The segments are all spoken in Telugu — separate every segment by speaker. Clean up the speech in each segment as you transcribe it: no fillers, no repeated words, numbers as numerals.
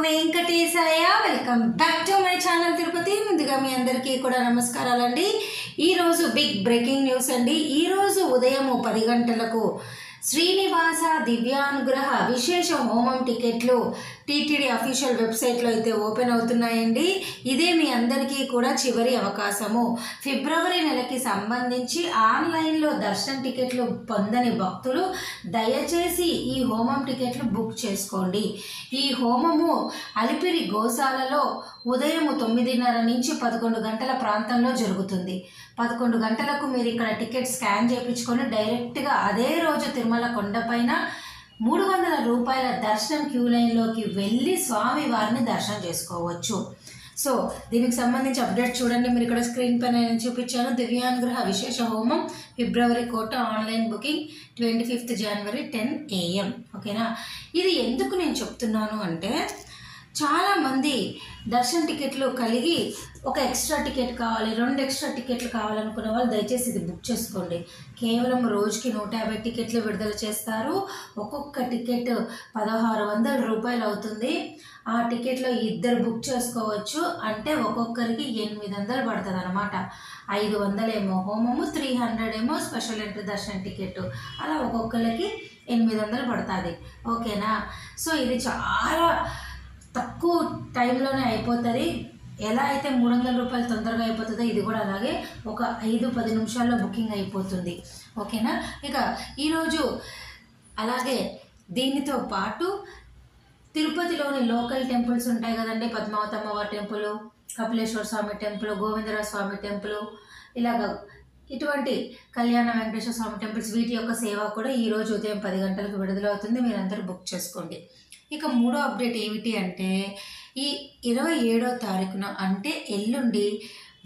Speaker 1: Venkatesaya welcome back to my channel Tirupati. ముందుగా మీ అందరికీ కూడా నమస్కారాలండి. ఈరోజు బిగ్ బ్రేకింగ్ న్యూస్ అండి. ఈరోజు ఉదయం 10 గంటలకు శ్రీనివాస దివ్యానుగ్రహ విశేష హోమం టికెట్లు టీటీడీ అఫీషియల్ వెబ్సైట్లో అయితే ఓపెన్ అవుతున్నాయండి. ఇదే మీ అందరికీ కూడా చివరి అవకాశము. ఫిబ్రవరి నెలకి సంబంధించి ఆన్లైన్లో దర్శనం టికెట్లు పొందని భక్తులు దయచేసి ఈ హోమం టికెట్లు బుక్ చేసుకోండి. ఈ హోమము అలిపిరి గోశాలలో ఉదయం 9:30 నుంచి 11 గంటల ప్రాంతంలో జరుగుతుంది. 11 గంటలకు మీరు ఇక్కడ టికెట్ స్కాన్ చేయించుకొని డైరెక్ట్గా అదే రోజు తిరుమల కొండపైన 300 రూపాయల దర్శనం క్యూ లైన్లోకి వెళ్ళి స్వామి వారిని దర్శనం చేసుకోవచ్చు. సో దీనికి సంబంధించి అప్డేట్ చూడండి. మీరు ఇక్కడ స్క్రీన్ పైన నేను చూపించాను. దివ్యానుగ్రహ విశేష హోమం ఫిబ్రవరి కోట ఆన్లైన్ బుకింగ్ 25 జనవరి 10 AM. ఓకేనా. ఇది ఎందుకు నేను చెప్తున్నాను అంటే చాలామంది దర్శన టికెట్లు కలిగి ఒక ఎక్స్ట్రా టికెట్ కావాలి, 2 ఎక్స్ట్రా టికెట్లు కావాలనుకున్న వాళ్ళు దయచేసి ఇది బుక్ చేసుకోండి. కేవలం రోజుకి 150 టికెట్లు విడుదల చేస్తారు. ఒక్కొక్క టికెట్ 1600 రూపాయలు అవుతుంది. ఆ టికెట్లో 2 బుక్ చేసుకోవచ్చు. అంటే ఒక్కొక్కరికి 800 పడుతుంది అనమాట. 500 ఏమో హోమము, 300 ఏమో స్పెషల్ ఎంట్రీ దర్శన టికెట్, అలా ఒక్కొక్కరికి 800 పడుతుంది. ఓకేనా. సో ఇది చాలా తక్కువ టైంలోనే అయిపోతుంది. ఎలా అయితే 300 రూపాయలు తొందరగా అయిపోతుందో ఇది కూడా అలాగే ఒక 5-10 నిమిషాల్లో బుకింగ్ అయిపోతుంది. ఓకేనా. ఇక ఈరోజు అలాగే దీనితో పాటు తిరుపతిలోని లోకల్ టెంపుల్స్ ఉంటాయి కదండి. పద్మావతి అమ్మవారి టెంపుల్, కపిలేశ్వర స్వామి టెంపుల్, గోవిందరాజ స్వామి టెంపుల్, ఇలాగ ఇటువంటి కళ్యాణ వెంకటేశ్వర స్వామి టెంపుల్స్ వీటి యొక్క సేవ కూడా ఈరోజు ఉదయం 10 గంటలకు విడుదలవుతుంది. మీరందరూ బుక్ చేసుకోండి. ఇక మూడో అప్డేట్ ఏమిటి అంటే ఈ 27వ తారీఖున అంటే ఎల్లుండి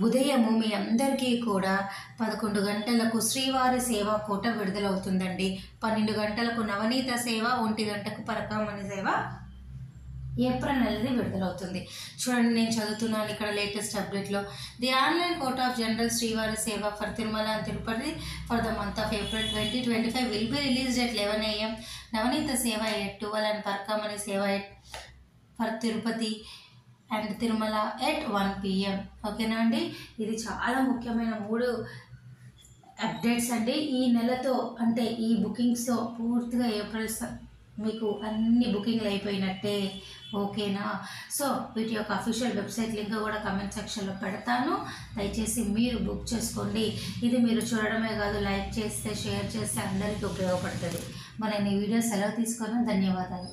Speaker 1: ఉదయము మీ అందరికీ కూడా 11 గంటలకు శ్రీవారి సేవ కోట విడుదలవుతుందండి. 12 గంటలకు నవనీత సేవ, 1 గంటకు పరకామణి సేవ ఏప్రిల్ నెలది విడుదలవుతుంది. చూడండి నేను చదువుతున్నాను ఇక్కడ లేటెస్ట్ అప్డేట్లో. The online quota of general Srivari seva for Tirumala and Tirupati for the month of April 2025 will be released at 11 AM. Navaneetha seva at 12 and Parakamani seva for Tirupati and Tirumala at 1 PM. ఓకేనా అండి. ఇది చాలా ముఖ్యమైన 3 అప్డేట్స్ అండి. ఈ నెలతో అంటే ఈ బుకింగ్స్తో పూర్తిగా ఏప్రిల్ మీకు అన్ని బుకింగ్లు అయిపోయినట్టే. ఓకేనా. సో వీటి యొక్క అఫీషియల్ వెబ్సైట్ లింక్ కూడా కమెంట్ సెక్షన్లో పెడతాను. దయచేసి మీరు బుక్ చేసుకోండి. ఇది మీరు చూడడమే కాదు, లైక్ చేస్తే షేర్ చేస్తే అందరికీ ఉపయోగపడుతుంది. మన ఈ వీడియో సెలవు తీసుకొని ధన్యవాదాలు.